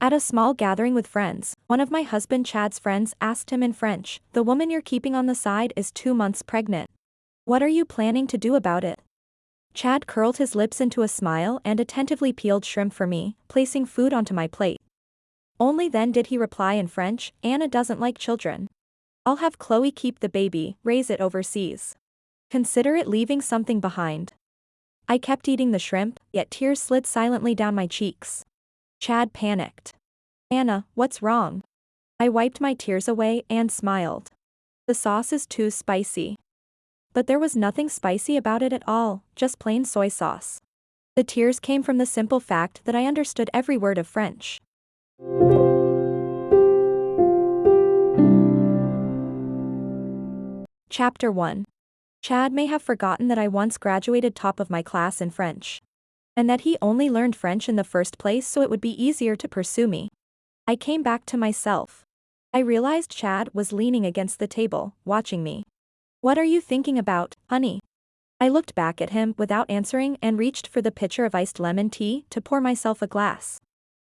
At a small gathering with friends, one of my husband Chad's friends asked him in French, "The woman you're keeping on the side is 2 months pregnant. What are you planning to do about it?" Chad curled his lips into a smile and attentively peeled shrimp for me, placing food onto my plate. Only then did he reply in French, "Anna doesn't like children. I'll have Chloe keep the baby, raise it overseas. Consider it leaving something behind." I kept eating the shrimp, yet tears slid silently down my cheeks. Chad panicked. "Anna, what's wrong?" I wiped my tears away and smiled. "The sauce is too spicy." But there was nothing spicy about it at all, just plain soy sauce. The tears came from the simple fact that I understood every word of French. Chapter 1. Chad may have forgotten that I once graduated top of my class in French. And that he only learned French in the first place so it would be easier to pursue me. I came back to myself. I realized Chad was leaning against the table, watching me. "What are you thinking about, honey?" I looked back at him without answering and reached for the pitcher of iced lemon tea to pour myself a glass.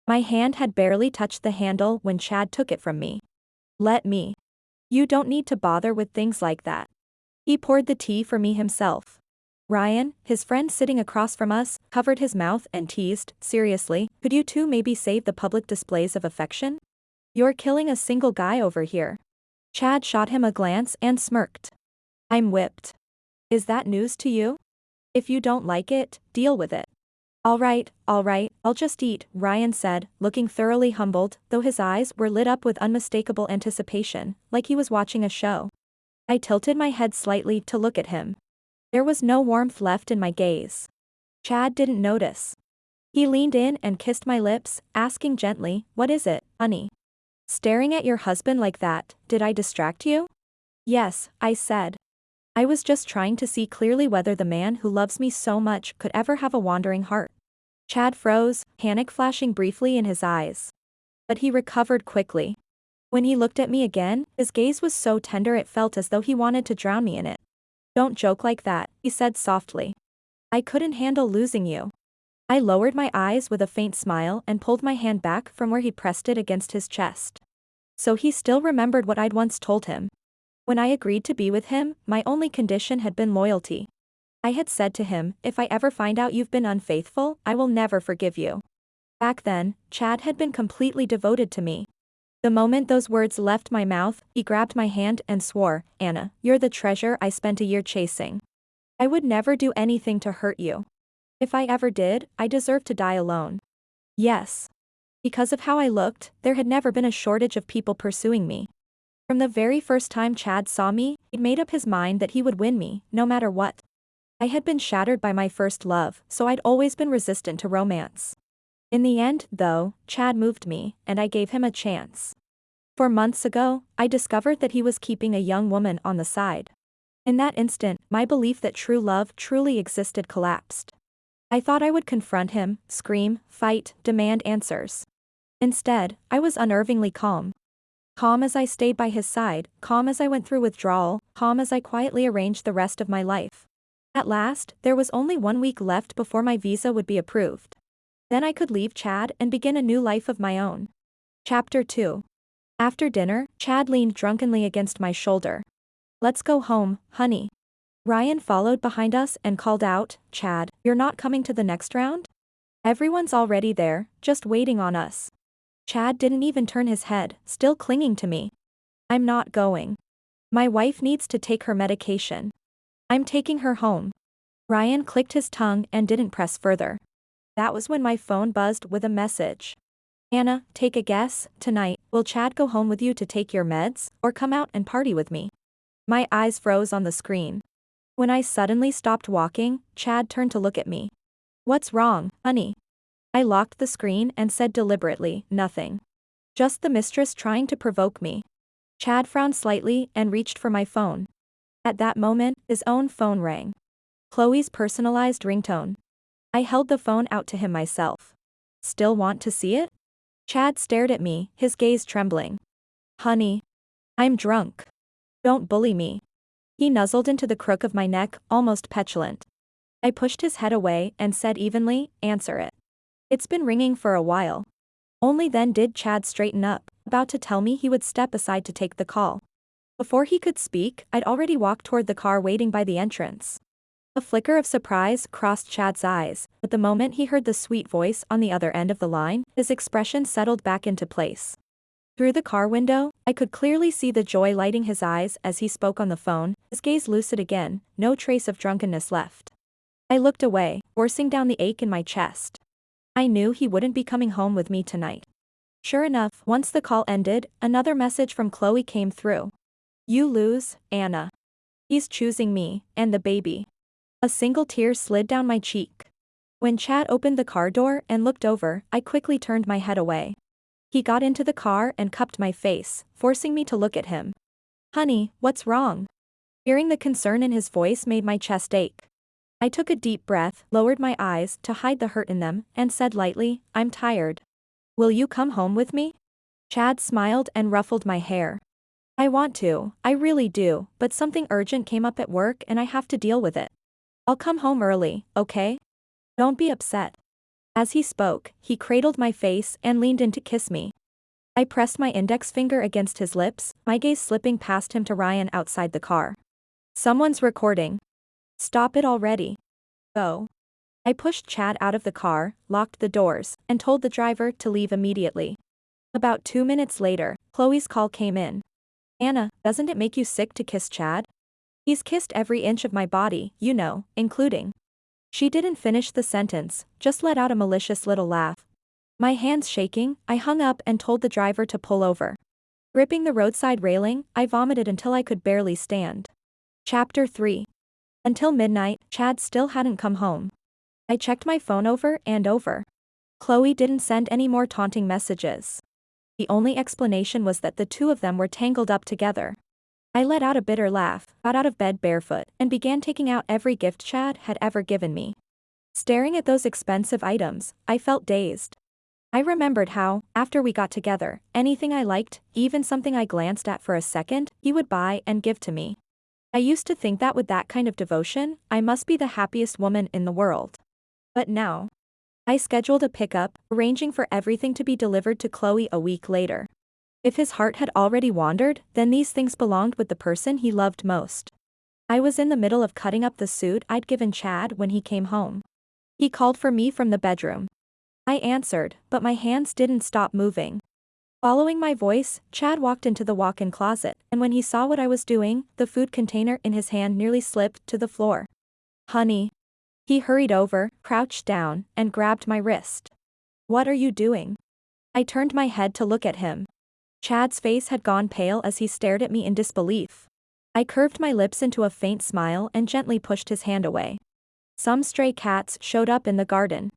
My hand had barely touched the handle when Chad took it from me. "Let me. You don't need to bother with things like that." He poured the tea for me himself. Ryan, his friend sitting across from us, covered his mouth and teased, "Seriously, could you two maybe save the public displays of affection? You're killing a single guy over here." Chad shot him a glance and smirked. "I'm whipped. Is that news to you? If you don't like it, deal with it." All right, I'll just eat," Ryan said, looking thoroughly humbled, though his eyes were lit up with unmistakable anticipation, like he was watching a show. I tilted my head slightly to look at him. There was no warmth left in my gaze. Chad didn't notice. He leaned in and kissed my lips, asking gently, "What is it, honey? Staring at your husband like that, did I distract you?" "Yes," I said. "I was just trying to see clearly whether the man who loves me so much could ever have a wandering heart." Chad froze, panic flashing briefly in his eyes. But he recovered quickly. When he looked at me again, his gaze was so tender it felt as though he wanted to drown me in it. "Don't joke like that," he said softly. "I couldn't handle losing you." I lowered my eyes with a faint smile and pulled my hand back from where he pressed it against his chest. So he still remembered what I'd once told him. When I agreed to be with him, my only condition had been loyalty. I had said to him, "If I ever find out you've been unfaithful, I will never forgive you." Back then, Chad had been completely devoted to me. The moment those words left my mouth, he grabbed my hand and swore, "Anna, you're the treasure I spent a year chasing. I would never do anything to hurt you. If I ever did, I deserve to die alone." Yes. Because of how I looked, there had never been a shortage of people pursuing me. From the very first time Chad saw me, he'd made up his mind that he would win me, no matter what. I had been shattered by my first love, so I'd always been resistant to romance. In the end, though, Chad moved me, and I gave him a chance. 4 months ago, I discovered that he was keeping a young woman on the side. In that instant, my belief that true love truly existed collapsed. I thought I would confront him, scream, fight, demand answers. Instead, I was unnervingly calm. Calm as I stayed by his side, calm as I went through withdrawal, calm as I quietly arranged the rest of my life. At last, there was only 1 week left before my visa would be approved. Then I could leave Chad and begin a new life of my own. Chapter 2. After dinner, Chad leaned drunkenly against my shoulder. "Let's go home, honey." Ryan followed behind us and called out, "Chad, you're not coming to the next round? Everyone's already there, just waiting on us." Chad didn't even turn his head, still clinging to me. "I'm not going. My wife needs to take her medication. I'm taking her home." Ryan clicked his tongue and didn't press further. That was when my phone buzzed with a message. "Anna, take a guess, tonight, will Chad go home with you to take your meds, or come out and party with me?" My eyes froze on the screen. When I suddenly stopped walking, Chad turned to look at me. "What's wrong, honey?" I locked the screen and said deliberately, "Nothing. Just the mistress trying to provoke me." Chad frowned slightly and reached for my phone. At that moment, his own phone rang. Chloe's personalized ringtone. I held the phone out to him myself. "Still want to see it?" Chad stared at me, his gaze trembling. "Honey. I'm drunk. Don't bully me." He nuzzled into the crook of my neck, almost petulant. I pushed his head away and said evenly, "Answer it. It's been ringing for a while." Only then did Chad straighten up, about to tell me he would step aside to take the call. Before he could speak, I'd already walked toward the car waiting by the entrance. A flicker of surprise crossed Chad's eyes, but the moment he heard the sweet voice on the other end of the line, his expression settled back into place. Through the car window, I could clearly see the joy lighting his eyes as he spoke on the phone, his gaze lucid again, no trace of drunkenness left. I looked away, forcing down the ache in my chest. I knew he wouldn't be coming home with me tonight. Sure enough, once the call ended, another message from Chloe came through. "You lose, Anna. He's choosing me, and the baby." A single tear slid down my cheek. When Chad opened the car door and looked over, I quickly turned my head away. He got into the car and cupped my face, forcing me to look at him. "Honey, what's wrong?" Hearing the concern in his voice made my chest ache. I took a deep breath, lowered my eyes to hide the hurt in them, and said lightly, "I'm tired. Will you come home with me?" Chad smiled and ruffled my hair. "I want to, I really do, but something urgent came up at work and I have to deal with it. I'll come home early, okay? Don't be upset." As he spoke, he cradled my face and leaned in to kiss me. I pressed my index finger against his lips, my gaze slipping past him to Ryan outside the car. "Someone's recording. Stop it already. Go." I pushed Chad out of the car, locked the doors, and told the driver to leave immediately. About 2 minutes later, Chloe's call came in. "Anna, doesn't it make you sick to kiss Chad? He's kissed every inch of my body, you know, including." She didn't finish the sentence, just let out a malicious little laugh. My hands shaking, I hung up and told the driver to pull over. Gripping the roadside railing, I vomited until I could barely stand. Chapter 3. Until midnight, Chad still hadn't come home. I checked my phone over and over. Chloe didn't send any more taunting messages. The only explanation was that the two of them were tangled up together. I let out a bitter laugh, got out of bed barefoot, and began taking out every gift Chad had ever given me. Staring at those expensive items, I felt dazed. I remembered how, after we got together, anything I liked, even something I glanced at for a second, he would buy and give to me. I used to think that with that kind of devotion, I must be the happiest woman in the world. But now, I scheduled a pickup, arranging for everything to be delivered to Chloe a week later. If his heart had already wandered, then these things belonged with the person he loved most. I was in the middle of cutting up the suit I'd given Chad when he came home. He called for me from the bedroom. I answered, but my hands didn't stop moving. Following my voice, Chad walked into the walk-in closet, and when he saw what I was doing, the food container in his hand nearly slipped to the floor. "Honey." He hurried over, crouched down, and grabbed my wrist. "What are you doing?" I turned my head to look at him. Chad's face had gone pale as he stared at me in disbelief. I curved my lips into a faint smile and gently pushed his hand away. "Some stray cats showed up in the garden.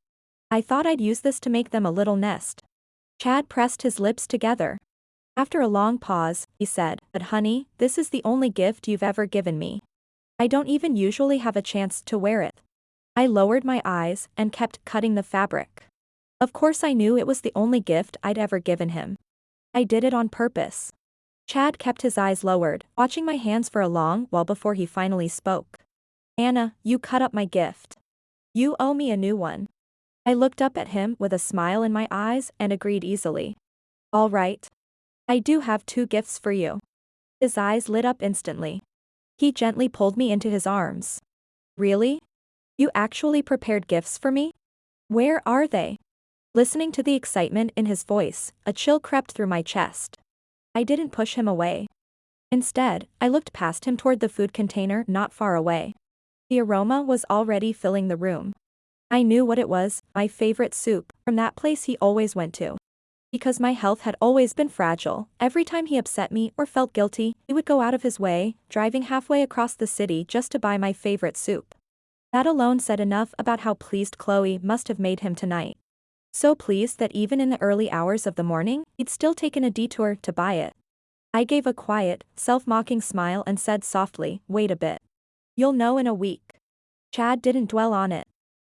I thought I'd use this to make them a little nest." Chad pressed his lips together. After a long pause, he said, "But honey, this is the only gift you've ever given me. I don't even usually have a chance to wear it." I lowered my eyes and kept cutting the fabric. Of course I knew it was the only gift I'd ever given him. I did it on purpose. Chad kept his eyes lowered, watching my hands for a long while before he finally spoke. "Anna, you cut up my gift. You owe me a new one." I looked up at him with a smile in my eyes and agreed easily. "All right. I do have 2 gifts for you." His eyes lit up instantly. He gently pulled me into his arms. "Really? You actually prepared gifts for me? Where are they?" Listening to the excitement in his voice, a chill crept through my chest. I didn't push him away. Instead, I looked past him toward the food container not far away. The aroma was already filling the room. I knew what it was, my favorite soup, from that place he always went to. Because my health had always been fragile, every time he upset me or felt guilty, he would go out of his way, driving halfway across the city just to buy my favorite soup. That alone said enough about how pleased Chloe must have made him tonight. So pleased that even in the early hours of the morning, he'd still taken a detour to buy it. I gave a quiet, self-mocking smile and said softly, "Wait a bit. You'll know in a week." Chad didn't dwell on it.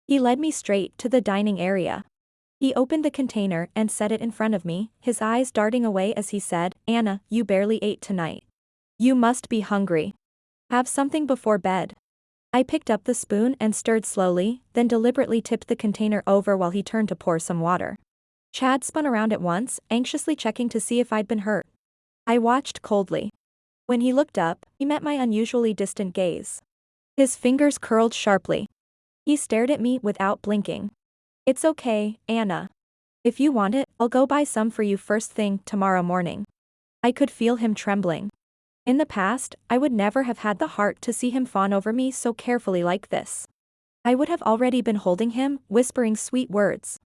He led me straight to the dining area. He opened the container and set it in front of me, his eyes darting away as he said, "Anna, you barely ate tonight. You must be hungry. Have something before bed." I picked up the spoon and stirred slowly, then deliberately tipped the container over while he turned to pour some water. Chad spun around at once, anxiously checking to see if I'd been hurt. I watched coldly. When he looked up, he met my unusually distant gaze. His fingers curled sharply. He stared at me without blinking. "It's okay, Anna. If you want it, I'll go buy some for you first thing tomorrow morning." I could feel him trembling. In the past, I would never have had the heart to see him fawn over me so carefully like this. I would have already been holding him, whispering sweet words.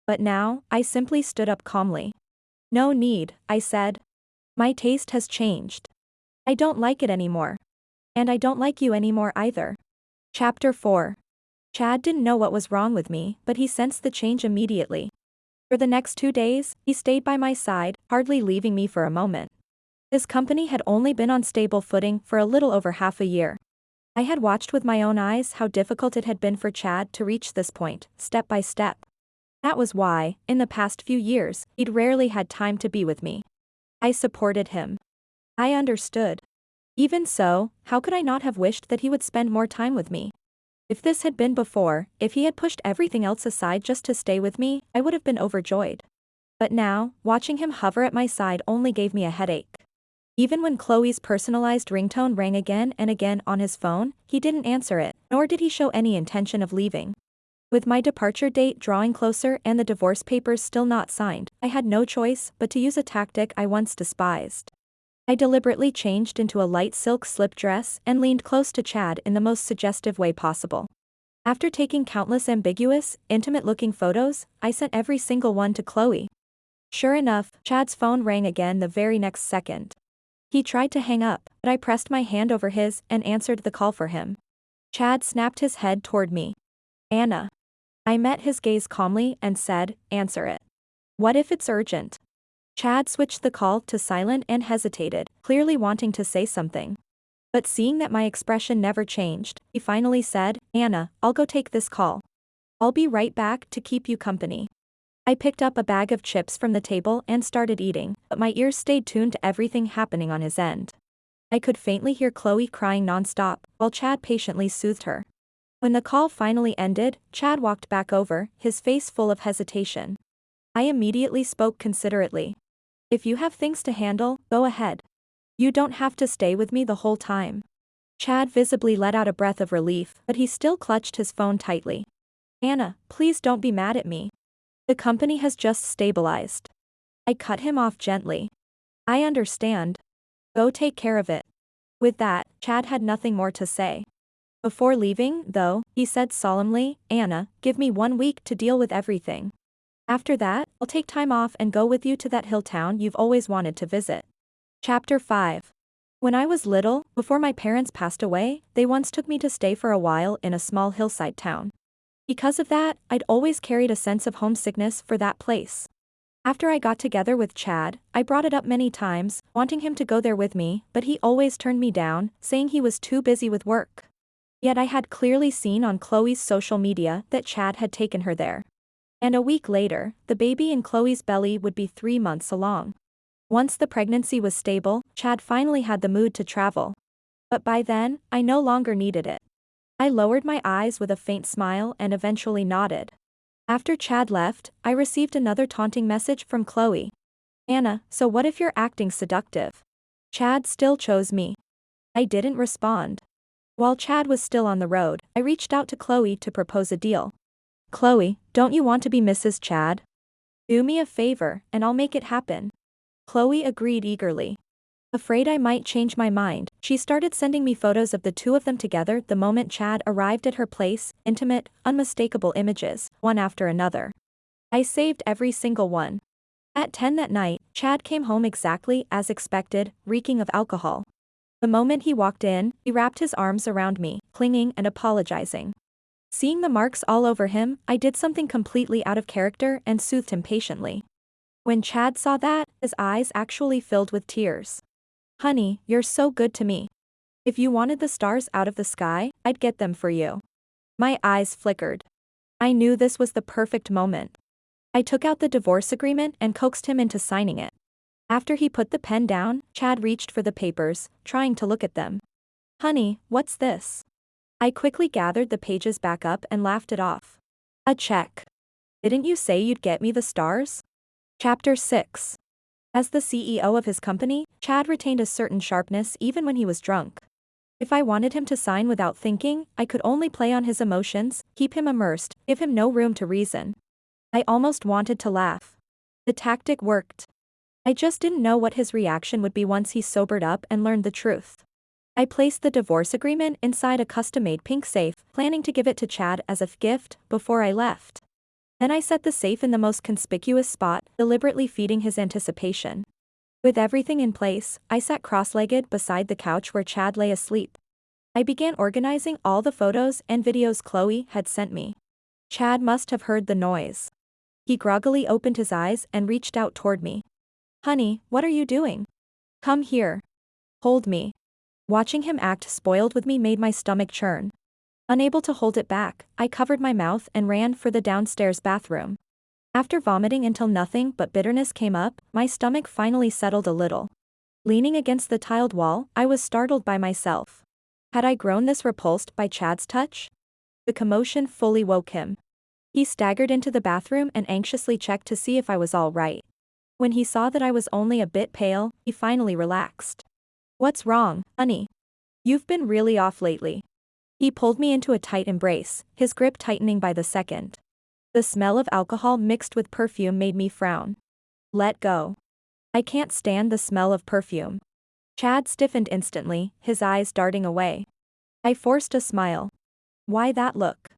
But now, I simply stood up calmly. "No need," I said. "My taste has changed. I don't like it anymore. And I don't like you anymore either." Chapter 4. Chad didn't know what was wrong with me, but he sensed the change immediately. For the next 2 days, he stayed by my side, hardly leaving me for a moment. His company had only been on stable footing for a little over half a year. I had watched with my own eyes how difficult it had been for Chad to reach this point, step by step. That was why, in the past few years, he'd rarely had time to be with me. I supported him. I understood. Even so, how could I not have wished that he would spend more time with me? If this had been before, if he had pushed everything else aside just to stay with me, I would have been overjoyed. But now, watching him hover at my side only gave me a headache. Even when Chloe's personalized ringtone rang again and again on his phone, he didn't answer it, nor did he show any intention of leaving. With my departure date drawing closer and the divorce papers still not signed, I had no choice but to use a tactic I once despised. I deliberately changed into a light silk slip dress and leaned close to Chad in the most suggestive way possible. After taking countless ambiguous, intimate-looking photos, I sent every single one to Chloe. Sure enough, Chad's phone rang again the very next second. He tried to hang up, but I pressed my hand over his and answered the call for him. Chad snapped his head toward me. "Anna." I met his gaze calmly and said, "Answer it. What if it's urgent?" Chad switched the call to silent and hesitated, clearly wanting to say something. But seeing that my expression never changed, he finally said, "Anna, I'll go take this call. I'll be right back to keep you company." I picked up a bag of chips from the table and started eating, but my ears stayed tuned to everything happening on his end. I could faintly hear Chloe crying nonstop, while Chad patiently soothed her. When the call finally ended, Chad walked back over, his face full of hesitation. I immediately spoke considerately. "If you have things to handle, go ahead. You don't have to stay with me the whole time." Chad visibly let out a breath of relief, but he still clutched his phone tightly. "Anna, please don't be mad at me. The company has just stabilized." I cut him off gently. "I understand. Go take care of it." With that, Chad had nothing more to say. Before leaving, though, he said solemnly, "Anna, give me 1 week to deal with everything. After that, I'll take time off and go with you to that hill town you've always wanted to visit." Chapter 5. When I was little, before my parents passed away, they once took me to stay for a while in a small hillside town. Because of that, I'd always carried a sense of homesickness for that place. After I got together with Chad, I brought it up many times, wanting him to go there with me, but he always turned me down, saying he was too busy with work. Yet I had clearly seen on Chloe's social media that Chad had taken her there. And a week later, the baby in Chloe's belly would be 3 months along. Once the pregnancy was stable, Chad finally had the mood to travel. But by then, I no longer needed it. I lowered my eyes with a faint smile and eventually nodded. After Chad left, I received another taunting message from Chloe. "Anna, so what if you're acting seductive? Chad still chose me." I didn't respond. While Chad was still on the road, I reached out to Chloe to propose a deal. "Chloe, don't you want to be Mrs. Chad? Do me a favor, and I'll make it happen." Chloe agreed eagerly. Afraid I might change my mind, she started sending me photos of the two of them together the moment Chad arrived at her place, intimate, unmistakable images, one after another. I saved every single one. At 10 that night, Chad came home exactly as expected, reeking of alcohol. The moment he walked in, he wrapped his arms around me, clinging and apologizing. Seeing the marks all over him, I did something completely out of character and soothed him patiently. When Chad saw that, his eyes actually filled with tears. "Honey, you're so good to me. If you wanted the stars out of the sky, I'd get them for you." My eyes flickered. I knew this was the perfect moment. I took out the divorce agreement and coaxed him into signing it. After he put the pen down, Chad reached for the papers, trying to look at them. "Honey, what's this?" I quickly gathered the pages back up and laughed it off. "A check. Didn't you say you'd get me the stars?" Chapter 6. As the CEO of his company, Chad retained a certain sharpness even when he was drunk. If I wanted him to sign without thinking, I could only play on his emotions, keep him immersed, give him no room to reason. I almost wanted to laugh. The tactic worked. I just didn't know what his reaction would be once he sobered up and learned the truth. I placed the divorce agreement inside a custom-made pink safe, planning to give it to Chad as a gift before I left. Then I set the safe in the most conspicuous spot, deliberately feeding his anticipation. With everything in place, I sat cross-legged beside the couch where Chad lay asleep. I began organizing all the photos and videos Chloe had sent me. Chad must have heard the noise. He groggily opened his eyes and reached out toward me. "Honey, what are you doing? Come here. Hold me." Watching him act spoiled with me made my stomach churn. Unable to hold it back, I covered my mouth and ran for the downstairs bathroom. After vomiting until nothing but bitterness came up, my stomach finally settled a little. Leaning against the tiled wall, I was startled by myself. Had I grown this repulsed by Chad's touch? The commotion fully woke him. He staggered into the bathroom and anxiously checked to see if I was all right. When he saw that I was only a bit pale, he finally relaxed. "What's wrong, honey? You've been really off lately." He pulled me into a tight embrace, his grip tightening by the second. The smell of alcohol mixed with perfume made me frown. "Let go. I can't stand the smell of perfume." Chad stiffened instantly, his eyes darting away. I forced a smile. "Why that look?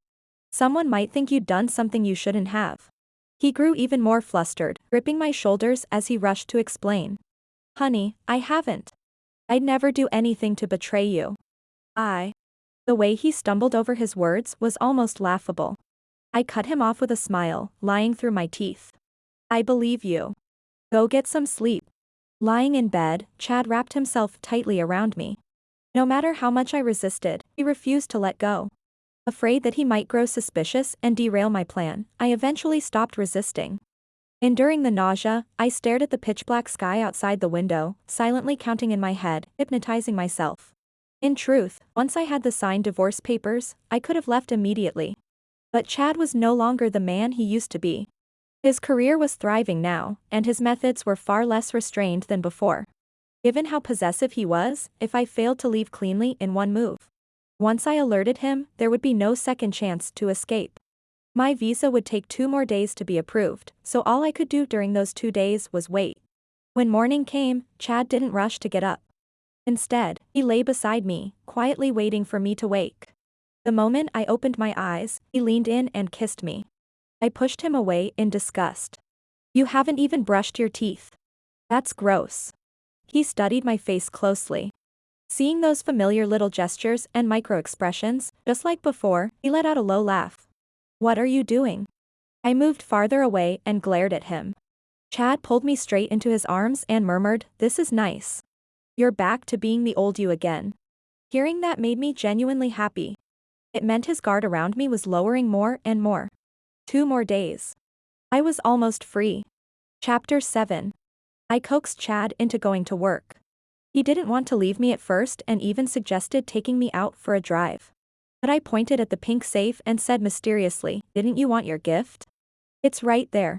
Someone might think you'd done something you shouldn't have." He grew even more flustered, gripping my shoulders as he rushed to explain. "Honey, I haven't. I'd never do anything to betray you." The way he stumbled over his words was almost laughable. I cut him off with a smile, lying through my teeth. "I believe you. Go get some sleep." Lying in bed, Chad wrapped himself tightly around me. No matter how much I resisted, he refused to let go. Afraid that he might grow suspicious and derail my plan, I eventually stopped resisting. Enduring the nausea, I stared at the pitch-black sky outside the window, silently counting in my head, hypnotizing myself. In truth, once I had the signed divorce papers, I could have left immediately. But Chad was no longer the man he used to be. His career was thriving now, and his methods were far less restrained than before. Given how possessive he was, if I failed to leave cleanly in one move. Once I alerted him, there would be no second chance to escape. My visa would take 2 more days to be approved, so all I could do during those 2 days was wait. When morning came, Chad didn't rush to get up. Instead, he lay beside me, quietly waiting for me to wake. The moment I opened my eyes, he leaned in and kissed me. I pushed him away in disgust. "You haven't even brushed your teeth. That's gross." He studied my face closely. Seeing those familiar little gestures and micro-expressions, just like before, he let out a low laugh. "What are you doing?" I moved farther away and glared at him. Chad pulled me straight into his arms and murmured, "This is nice. You're back to being the old you again." Hearing that made me genuinely happy. It meant his guard around me was lowering more and more. 2 more days. I was almost free. Chapter 7. I coaxed Chad into going to work. He didn't want to leave me at first and even suggested taking me out for a drive. But I pointed at the pink safe and said mysteriously, "Didn't you want your gift? It's right there.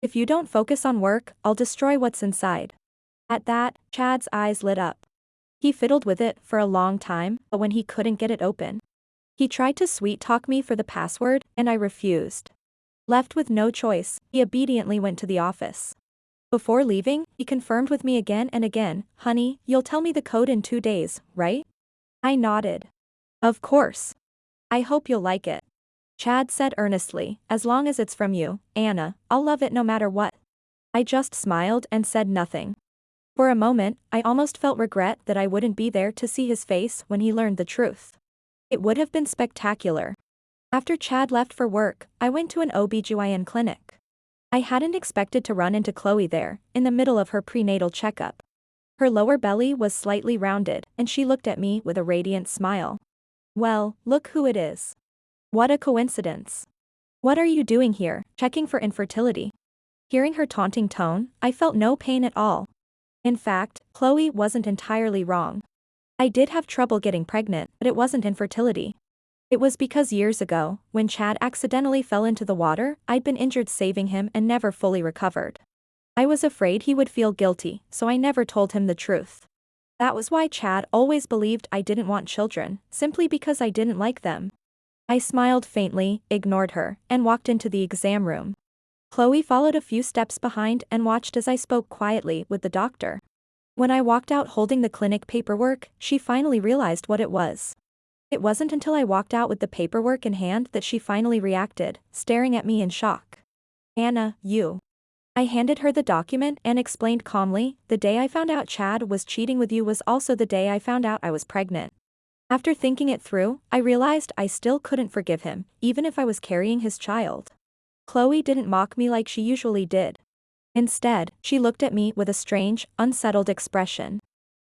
If you don't focus on work, I'll destroy what's inside." At that, Chad's eyes lit up. He fiddled with it for a long time, but when he couldn't get it open, he tried to sweet-talk me for the password, and I refused. Left with no choice, he obediently went to the office. Before leaving, he confirmed with me again and again, "Honey, you'll tell me the code in 2 days, right?" I nodded. "Of course. I hope you'll like it." Chad said earnestly, "As long as it's from you, Anna, I'll love it no matter what." I just smiled and said nothing. For a moment, I almost felt regret that I wouldn't be there to see his face when he learned the truth. It would have been spectacular. After Chad left for work, I went to an OB/GYN clinic. I hadn't expected to run into Chloe there, in the middle of her prenatal checkup. Her lower belly was slightly rounded, and she looked at me with a radiant smile. "Well, look who it is. What a coincidence. What are you doing here, checking for infertility?" Hearing her taunting tone, I felt no pain at all. In fact, Chloe wasn't entirely wrong. I did have trouble getting pregnant, but it wasn't infertility. It was because years ago, when Chad accidentally fell into the water, I'd been injured saving him and never fully recovered. I was afraid he would feel guilty, so I never told him the truth. That was why Chad always believed I didn't want children, simply because I didn't like them. I smiled faintly, ignored her, and walked into the exam room. Chloe followed a few steps behind and watched as I spoke quietly with the doctor. When I walked out holding the clinic paperwork, she finally realized what it was. It wasn't until I walked out with the paperwork in hand that she finally reacted, staring at me in shock. Anna, you. I handed her the document and explained calmly, the day I found out Chad was cheating with you was also the day I found out I was pregnant. After thinking it through, I realized I still couldn't forgive him, even if I was carrying his child. Chloe didn't mock me like she usually did. Instead, she looked at me with a strange, unsettled expression.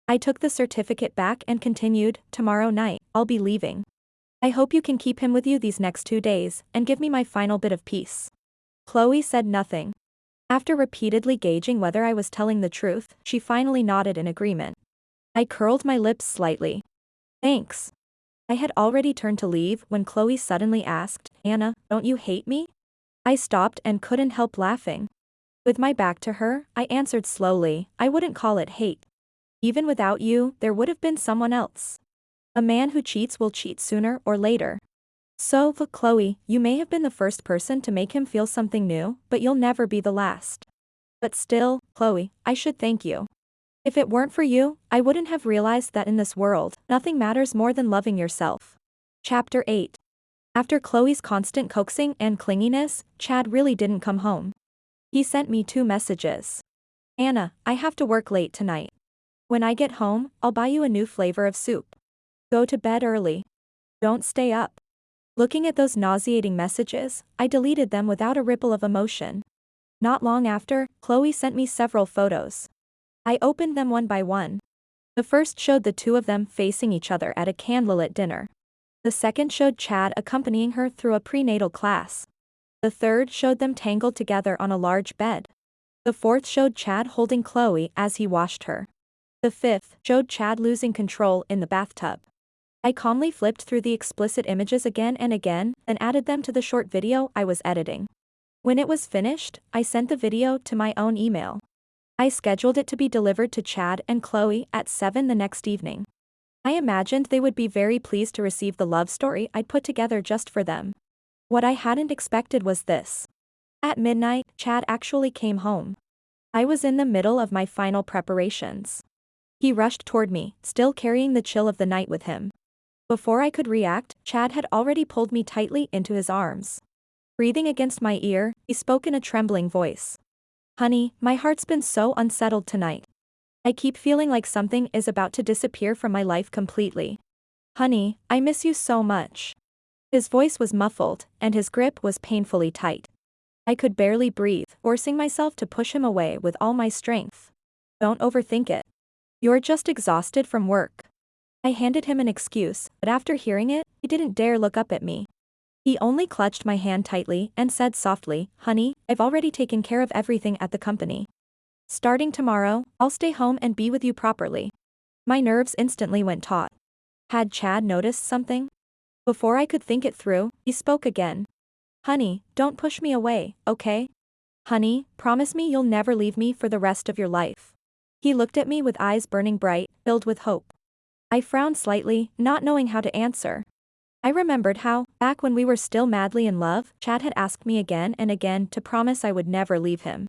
I took the certificate back and continued, tomorrow night, I'll be leaving. I hope you can keep him with you these next 2 days, and give me my final bit of peace. Chloe said nothing. After repeatedly gauging whether I was telling the truth, she finally nodded in agreement. I curled my lips slightly. Thanks. I had already turned to leave when Chloe suddenly asked, Anna, don't you hate me? I stopped and couldn't help laughing. With my back to her, I answered slowly, I wouldn't call it hate. Even without you, there would have been someone else. A man who cheats will cheat sooner or later. So, Chloe, you may have been the first person to make him feel something new, but you'll never be the last. But still, Chloe, I should thank you. If it weren't for you, I wouldn't have realized that in this world, nothing matters more than loving yourself. Chapter 8. After Chloe's constant coaxing and clinginess, Chad really didn't come home. He sent me 2 messages. Anna, I have to work late tonight. When I get home, I'll buy you a new flavor of soup. Go to bed early. Don't stay up. Looking at those nauseating messages, I deleted them without a ripple of emotion. Not long after, Chloe sent me several photos. I opened them one by one. The first showed the 2 of them facing each other at a candlelit dinner. The second showed Chad accompanying her through a prenatal class. The third showed them tangled together on a large bed. The fourth showed Chad holding Chloe as he washed her. The fifth showed Chad losing control in the bathtub. I calmly flipped through the explicit images again and again, and added them to the short video I was editing. When it was finished, I sent the video to my own email. I scheduled it to be delivered to Chad and Chloe at 7 the next evening. I imagined they would be very pleased to receive the love story I'd put together just for them. What I hadn't expected was this. At midnight, Chad actually came home. I was in the middle of my final preparations. He rushed toward me, still carrying the chill of the night with him. Before I could react, Chad had already pulled me tightly into his arms. Breathing against my ear, he spoke in a trembling voice. Honey, my heart's been so unsettled tonight. I keep feeling like something is about to disappear from my life completely. Honey, I miss you so much. His voice was muffled, and his grip was painfully tight. I could barely breathe, forcing myself to push him away with all my strength. Don't overthink it. You're just exhausted from work. I handed him an excuse, but after hearing it, he didn't dare look up at me. He only clutched my hand tightly and said softly, Honey, I've already taken care of everything at the company. Starting tomorrow, I'll stay home and be with you properly. My nerves instantly went taut. Had Chad noticed something? Before I could think it through, he spoke again. Honey, don't push me away, okay? Honey, promise me you'll never leave me for the rest of your life. He looked at me with eyes burning bright, filled with hope. I frowned slightly, not knowing how to answer. I remembered how, back when we were still madly in love, Chad had asked me again and again to promise I would never leave him.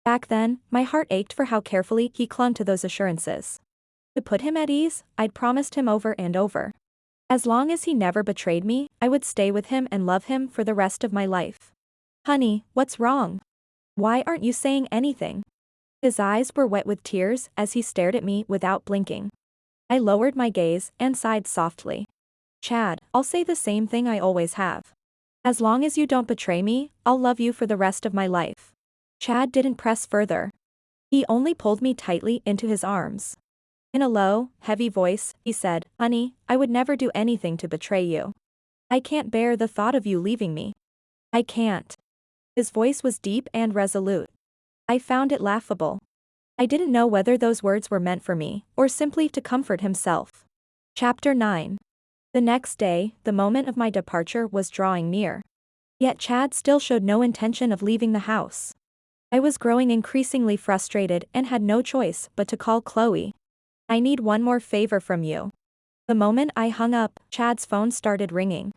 Back then, my heart ached for how carefully he clung to those assurances. To put him at ease, I'd promised him over and over. As long as he never betrayed me, I would stay with him and love him for the rest of my life. Honey, what's wrong? Why aren't you saying anything? His eyes were wet with tears as he stared at me without blinking. I lowered my gaze and sighed softly. Chad, I'll say the same thing I always have. As long as you don't betray me, I'll love you for the rest of my life. Chad didn't press further. He only pulled me tightly into his arms. In a low, heavy voice, he said, Honey, I would never do anything to betray you. I can't bear the thought of you leaving me. I can't. His voice was deep and resolute. I found it laughable. I didn't know whether those words were meant for me, or simply to comfort himself. Chapter 9. The next day, the moment of my departure was drawing near. Yet Chad still showed no intention of leaving the house. I was growing increasingly frustrated and had no choice but to call Chloe. I need one more favor from you. The moment I hung up, Chad's phone started ringing.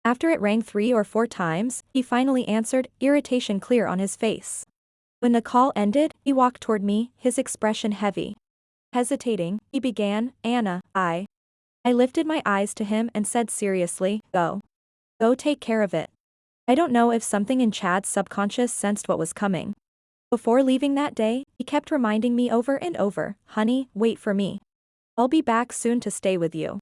After it rang 3 or 4 times, he finally answered, irritation clear on his face. When the call ended, he walked toward me, his expression heavy. Hesitating, he began, Anna, I lifted my eyes to him and said seriously, go. Go take care of it. I don't know if something in Chad's subconscious sensed what was coming. Before leaving that day, he kept reminding me over and over, honey, wait for me. I'll be back soon to stay with you.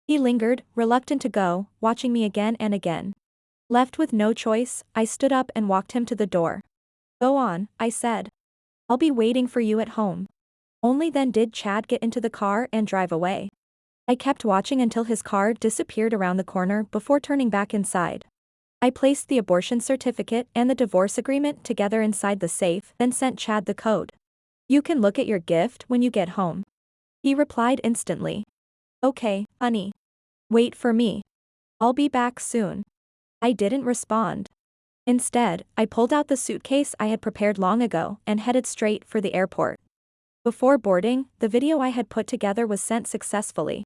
He lingered, reluctant to go, watching me again and again. Left with no choice, I stood up and walked him to the door. Go on, I said. I'll be waiting for you at home. Only then did Chad get into the car and drive away. I kept watching until his car disappeared around the corner before turning back inside. I placed the abortion certificate and the divorce agreement together inside the safe, then sent Chad the code. You can look at your gift when you get home. He replied instantly. Okay, honey. Wait for me. I'll be back soon. I didn't respond. Instead, I pulled out the suitcase I had prepared long ago and headed straight for the airport. Before boarding, the video I had put together was sent successfully.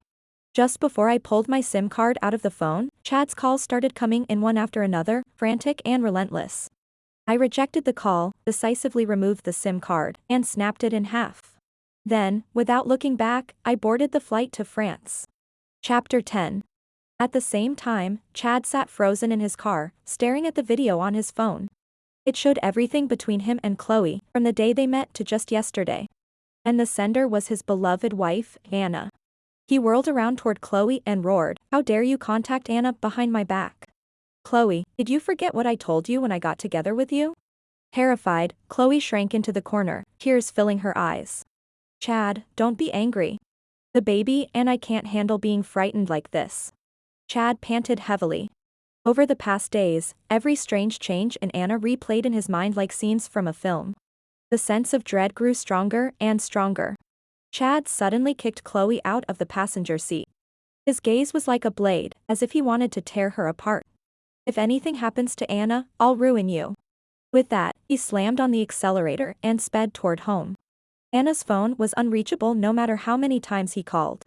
Just before I pulled my SIM card out of the phone, Chad's calls started coming in one after another, frantic and relentless. I rejected the call, decisively removed the SIM card, and snapped it in half. Then, without looking back, I boarded the flight to France. Chapter 10. At the same time, Chad sat frozen in his car, staring at the video on his phone. It showed everything between him and Chloe, from the day they met to just yesterday. And the sender was his beloved wife, Anna. He whirled around toward Chloe and roared, how dare you contact Anna behind my back? Chloe, did you forget what I told you when I got together with you? Terrified, Chloe shrank into the corner, tears filling her eyes. Chad, don't be angry. The baby and I can't handle being frightened like this. Chad panted heavily. Over the past days, every strange change in Anna replayed in his mind like scenes from a film. The sense of dread grew stronger and stronger. Chad suddenly kicked Chloe out of the passenger seat. His gaze was like a blade, as if he wanted to tear her apart. If anything happens to Anna, I'll ruin you. With that, he slammed on the accelerator and sped toward home. Anna's phone was unreachable no matter how many times he called.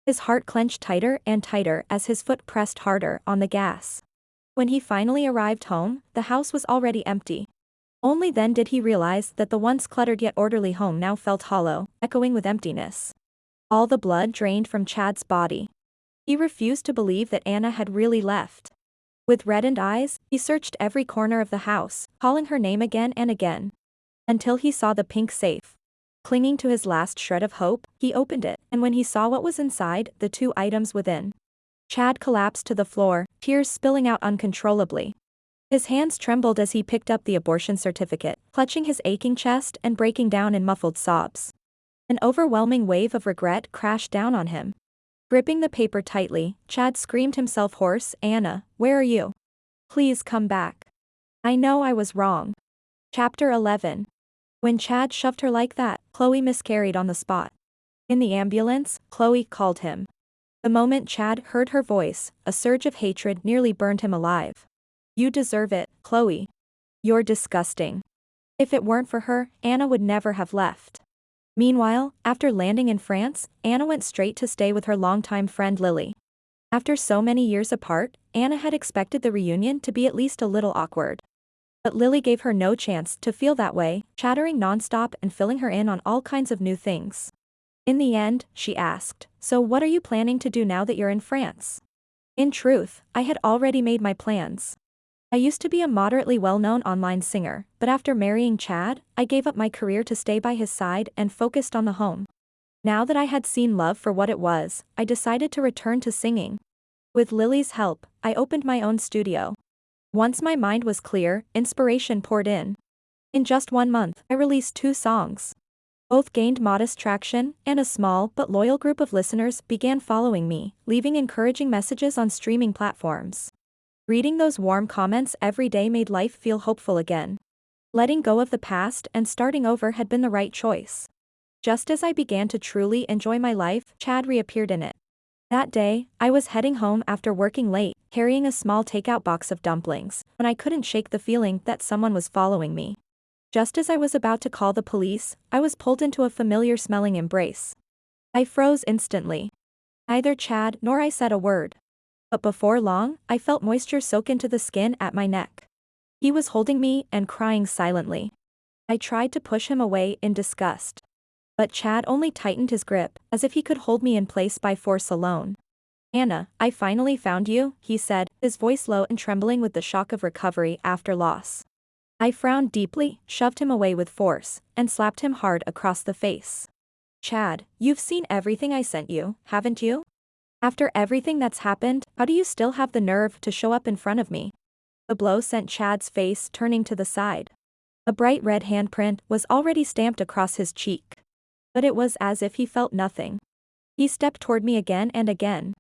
His heart clenched tighter and tighter as his foot pressed harder on the gas. When he finally arrived home, the house was already empty. Only then did he realize that the once cluttered yet orderly home now felt hollow, echoing with emptiness. All the blood drained from Chad's body. He refused to believe that Anna had really left. With reddened eyes, he searched every corner of the house, calling her name again and again. Until he saw the pink safe. Clinging to his last shred of hope, he opened it, and when he saw what was inside, the 2 items within. Chad collapsed to the floor, tears spilling out uncontrollably. His hands trembled as he picked up the abortion certificate, clutching his aching chest and breaking down in muffled sobs. An overwhelming wave of regret crashed down on him. Gripping the paper tightly, Chad screamed himself hoarse, Anna, where are you? Please come back. I know I was wrong. Chapter 11. When Chad shoved her like that, Chloe miscarried on the spot. In the ambulance, Chloe called him. The moment Chad heard her voice, a surge of hatred nearly burned him alive. You deserve it, Chloe. You're disgusting. If it weren't for her, Anna would never have left. Meanwhile, after landing in France, Anna went straight to stay with her longtime friend Lily. After so many years apart, Anna had expected the reunion to be at least a little awkward. But Lily gave her no chance to feel that way, chattering nonstop and filling her in on all kinds of new things. In the end, she asked, so what are you planning to do now that you're in France? In truth, I had already made my plans. I used to be a moderately well-known online singer, but after marrying Chad, I gave up my career to stay by his side and focused on the home. Now that I had seen love for what it was, I decided to return to singing. With Lily's help, I opened my own studio. Once my mind was clear, inspiration poured in. In just 1 month, I released 2 songs. Both gained modest traction, and a small but loyal group of listeners began following me, leaving encouraging messages on streaming platforms. Reading those warm comments every day made life feel hopeful again. Letting go of the past and starting over had been the right choice. Just as I began to truly enjoy my life, Chad reappeared in it. That day, I was heading home after working late, carrying a small takeout box of dumplings, when I couldn't shake the feeling that someone was following me. Just as I was about to call the police, I was pulled into a familiar-smelling embrace. I froze instantly. Neither Chad nor I said a word. But before long, I felt moisture soak into the skin at my neck. He was holding me and crying silently. I tried to push him away in disgust. But Chad only tightened his grip, as if he could hold me in place by force alone. "Anna, I finally found you," he said, his voice low and trembling with the shock of recovery after loss. I frowned deeply, shoved him away with force, and slapped him hard across the face. "Chad, you've seen everything I sent you, haven't you? After everything that's happened, how do you still have the nerve to show up in front of me?" The blow sent Chad's face turning to the side. A bright red handprint was already stamped across his cheek. But it was as if he felt nothing. He stepped toward me again and again.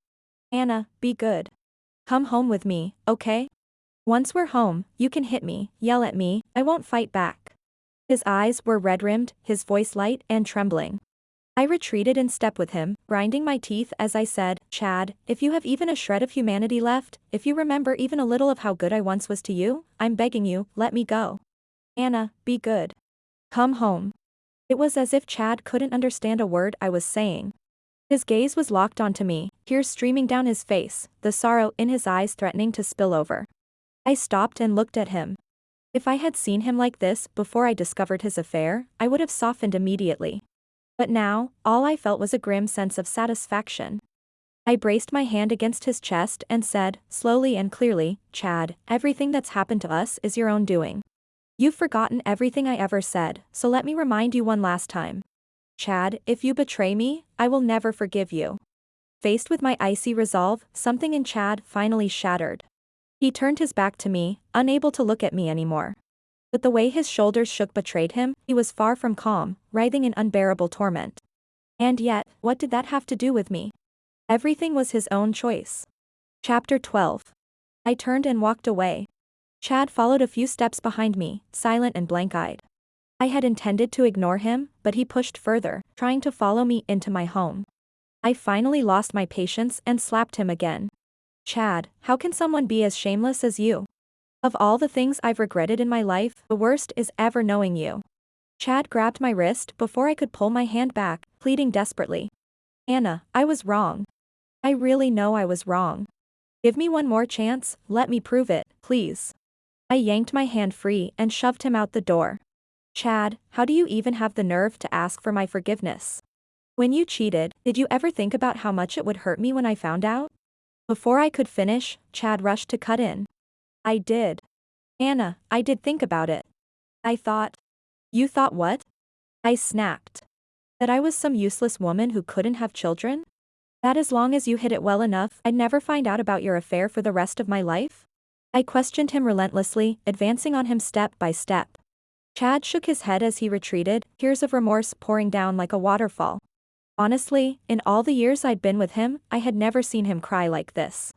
"Anna, be good. Come home with me, okay? Once we're home, you can hit me, yell at me, I won't fight back." His eyes were red-rimmed, his voice light and trembling. I retreated in step with him, grinding my teeth as I said, "Chad, if you have even a shred of humanity left, if you remember even a little of how good I once was to you, I'm begging you, let me go. Anna, be good. Come home." It was as if Chad couldn't understand a word I was saying. His gaze was locked onto me, tears streaming down his face, the sorrow in his eyes threatening to spill over. I stopped and looked at him. If I had seen him like this before I discovered his affair, I would have softened immediately. But now, all I felt was a grim sense of satisfaction. I braced my hand against his chest and said, slowly and clearly, "Chad, everything that's happened to us is your own doing. You've forgotten everything I ever said, so let me remind you one last time. Chad, if you betray me, I will never forgive you." Faced with my icy resolve, something in Chad finally shattered. He turned his back to me, unable to look at me anymore. But the way his shoulders shook betrayed him, he was far from calm, writhing in unbearable torment. And yet, what did that have to do with me? Everything was his own choice. Chapter 12. I turned and walked away. Chad followed a few steps behind me, silent and blank-eyed. I had intended to ignore him, but he pushed further, trying to follow me into my home. I finally lost my patience and slapped him again. "Chad, how can someone be as shameless as you? Of all the things I've regretted in my life, the worst is ever knowing you." Chad grabbed my wrist before I could pull my hand back, pleading desperately. "Anna, I was wrong. I really know I was wrong. Give me one more chance, let me prove it, please." I yanked my hand free and shoved him out the door. "Chad, how do you even have the nerve to ask for my forgiveness? When you cheated, did you ever think about how much it would hurt me when I found out?" Before I could finish, Chad rushed to cut in. "I did. Anna, I did think about it. I thought." "You thought what?" I snapped. "That I was some useless woman who couldn't have children? That as long as you hid it well enough, I'd never find out about your affair for the rest of my life?" I questioned him relentlessly, advancing on him step by step. Chad shook his head as he retreated, tears of remorse pouring down like a waterfall. Honestly, in all the years I'd been with him, I had never seen him cry like this.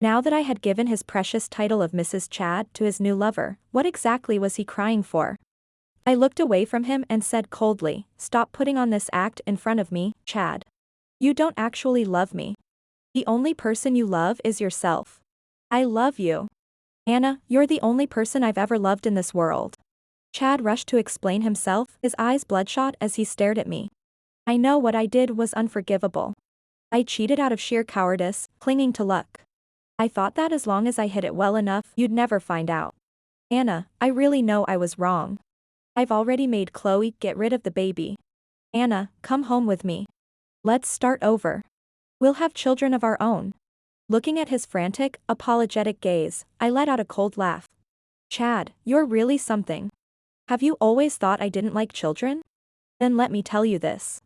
Now that I had given his precious title of Mrs. Chad to his new lover, what exactly was he crying for? I looked away from him and said coldly, "Stop putting on this act in front of me, Chad. You don't actually love me. The only person you love is yourself. I love you. Anna, you're the only person I've ever loved in this world." Chad rushed to explain himself, his eyes bloodshot as he stared at me. "I know what I did was unforgivable. I cheated out of sheer cowardice, clinging to luck. I thought that as long as I hid it well enough, you'd never find out. Anna, I really know I was wrong. I've already made Chloe get rid of the baby. Anna, come home with me. Let's start over. We'll have children of our own." Looking at his frantic, apologetic gaze, I let out a cold laugh. "Chad, you're really something. Have you always thought I didn't like children? Then let me tell you this.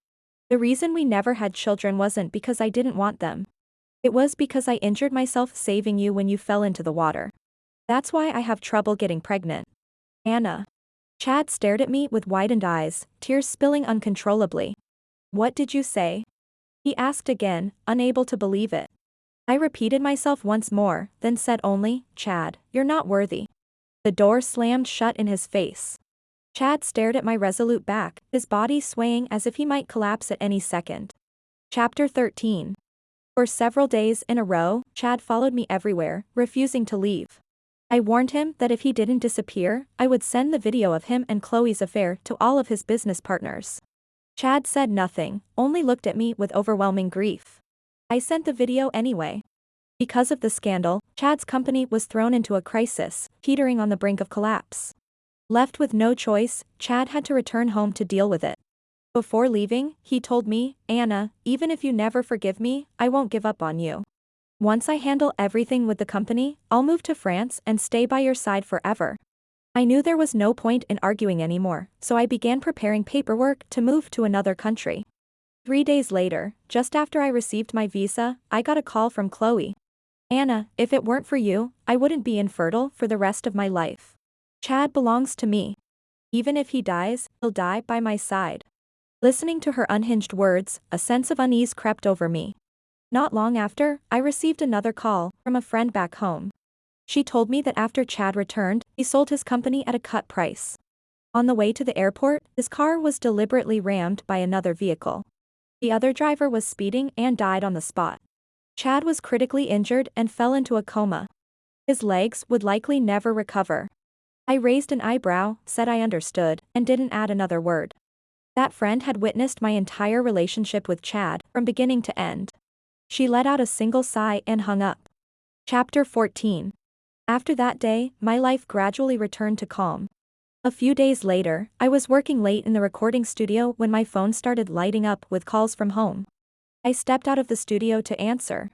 The reason we never had children wasn't because I didn't want them. It was because I injured myself saving you when you fell into the water. That's why I have trouble getting pregnant. Anna." Chad stared at me with widened eyes, tears spilling uncontrollably. "What did you say?" he asked again, unable to believe it. I repeated myself once more, then said only, "Chad, you're not worthy." The door slammed shut in his face. Chad stared at my resolute back, his body swaying as if he might collapse at any second. Chapter 13. For several days in a row, Chad followed me everywhere, refusing to leave. I warned him that if he didn't disappear, I would send the video of him and Chloe's affair to all of his business partners. Chad said nothing, only looked at me with overwhelming grief. I sent the video anyway. Because of the scandal, Chad's company was thrown into a crisis, teetering on the brink of collapse. Left with no choice, Chad had to return home to deal with it. Before leaving, he told me, "Anna, even if you never forgive me, I won't give up on you. Once I handle everything with the company, I'll move to France and stay by your side forever." I knew there was no point in arguing anymore, so I began preparing paperwork to move to another country. 3 days later, just after I received my visa, I got a call from Chloe. "Anna, if it weren't for you, I wouldn't be infertile for the rest of my life. Chad belongs to me. Even if he dies, he'll die by my side." Listening to her unhinged words, a sense of unease crept over me. Not long after, I received another call from a friend back home. She told me that after Chad returned, he sold his company at a cut price. On the way to the airport, his car was deliberately rammed by another vehicle. The other driver was speeding and died on the spot. Chad was critically injured and fell into a coma. His legs would likely never recover. I raised an eyebrow, said I understood, and didn't add another word. That friend had witnessed my entire relationship with Chad from beginning to end. She let out a single sigh and hung up. Chapter 14. After that day, my life gradually returned to calm. A few days later, I was working late in the recording studio when my phone started lighting up with calls from home. I stepped out of the studio to answer.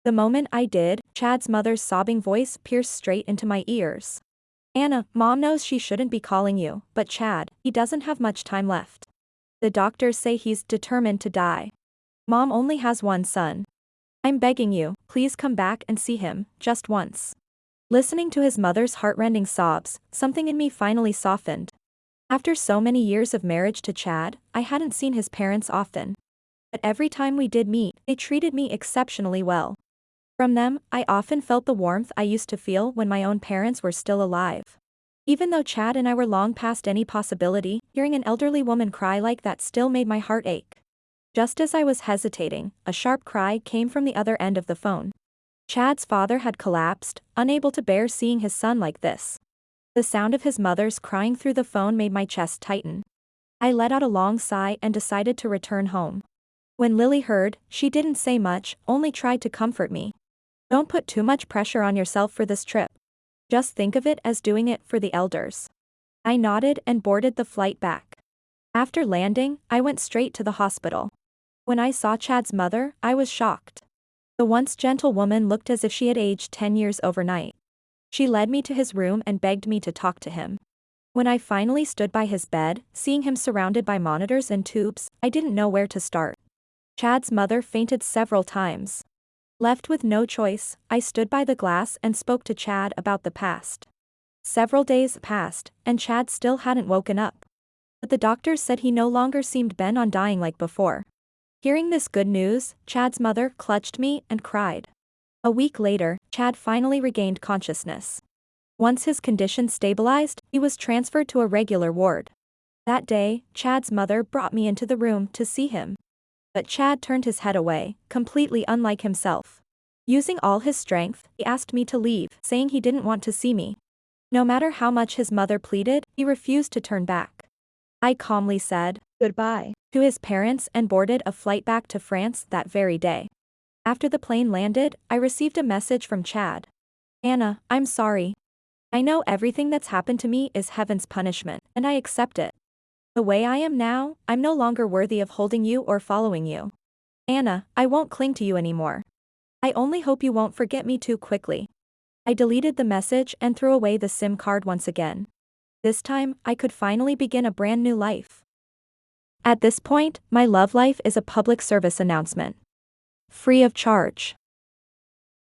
The moment I did, Chad's mother's sobbing voice pierced straight into my ears. "Anna, Mom knows she shouldn't be calling you, but Chad, he doesn't have much time left. The doctors say he's determined to die. Mom only has one son. I'm begging you, please come back and see him, just once." Listening to his mother's heartrending sobs, something in me finally softened. After so many years of marriage to Chad, I hadn't seen his parents often. But every time we did meet, they treated me exceptionally well. From them, I often felt the warmth I used to feel when my own parents were still alive. Even though Chad and I were long past any possibility, hearing an elderly woman cry like that still made my heart ache. Just as I was hesitating, a sharp cry came from the other end of the phone. Chad's father had collapsed, unable to bear seeing his son like this. The sound of his mother's crying through the phone made my chest tighten. I let out a long sigh and decided to return home. When Lily heard, she didn't say much, only tried to comfort me. "Don't put too much pressure on yourself for this trip. Just think of it as doing it for the elders." I nodded and boarded the flight back. After landing, I went straight to the hospital. When I saw Chad's mother, I was shocked. The once gentle woman looked as if she had aged 10 years overnight. She led me to his room and begged me to talk to him. When I finally stood by his bed, seeing him surrounded by monitors and tubes, I didn't know where to start. Chad's mother fainted several times. Left with no choice, I stood by the glass and spoke to Chad about the past. Several days passed, and Chad still hadn't woken up. But the doctors said he no longer seemed bent on dying like before. Hearing this good news, Chad's mother clutched me and cried. A week later, Chad finally regained consciousness. Once his condition stabilized, he was transferred to a regular ward. That day, Chad's mother brought me into the room to see him. But Chad turned his head away, completely unlike himself. Using all his strength, he asked me to leave, saying he didn't want to see me. No matter how much his mother pleaded, he refused to turn back. I calmly said goodbye to his parents and boarded a flight back to France that very day. After the plane landed, I received a message from Chad. "Anna, I'm sorry. I know everything that's happened to me is heaven's punishment, and I accept it. The way I am now, I'm no longer worthy of holding you or following you. Anna, I won't cling to you anymore. I only hope you won't forget me too quickly." I deleted the message and threw away the SIM card once again. This time, I could finally begin a brand new life. At this point, my love life is a public service announcement. Free of charge.